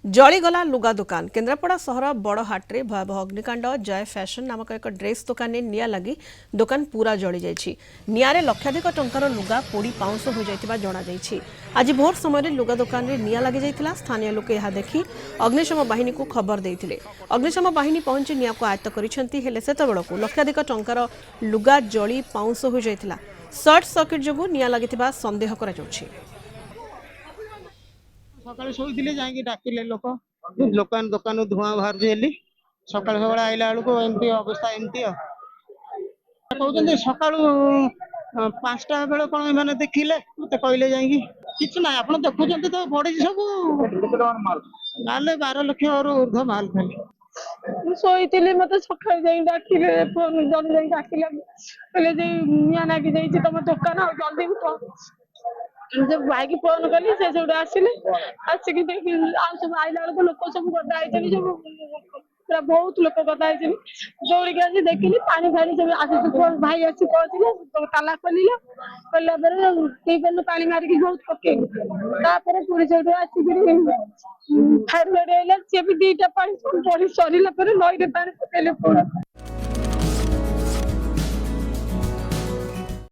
जलीगला लुगा दुकान केन्द्रापड़ा सहर बड़हाटे भयावह अग्निकांड जय फैशन नामक एक ड्रेस दुकान में निया लगी दुकान पूरा जली जाइछि। नियारे लक्षाधिक टंकार लुगा पोड़ी पाउंस हो जाइतिबा जणा जाइछि। आज भोर समय लुगा दुकान में निया लगी जाइतिला। स्थानीय लोक यह देखि अग्निशम बाहिनी को खबर देइतिले। अग्निशम बाहिनी पहुंची निया को आयत्त करिसेंति हेले सेतेबेलकु लक्षाधिक टंकार लुगा जली पाउंस हो जाइतिला। सर्ट सर्किट जोगु निया लागितिबा संदेह करा जाउछि। सकाळी शोइथिले जाईकी डाकिले लोक लोकान दुकान धुआं बाहर जेली सकाळ सकाळ आइला बेलको एमती अवस्था एमती कहते सकाळू 5टा बेले कौन मैंने देखिले मत कहले जाईकी किछ ना आपण देखुचंते तो पड़ी सब माल 12 लाख और ऊर्ध्व माल खाली शोइथिले मते सकाळ जाई डाकिले फोन जल्दी जाई डाकिले कहले जे निया लागी जाई तुम दुकान जल्दी उठ जब भाई की फोन कली से सब आसिले आसिक देखि आ सब आइला बेलको लोक सब गदा आइछन सब पूरा बहुत लोक गदा आइछन दौड़ी के आसी देखिली पानी फानी सब आसी फोन भाई आसी पहुंचले तो ताला खोलिला खोलला पर टीपल पानी मारी के बहुत पके तापर पुलिस उठ आसी फायर ब्रिगेड आइला से भी 2टा पानी पड़ी सरीला पर नई रे पानी पकेले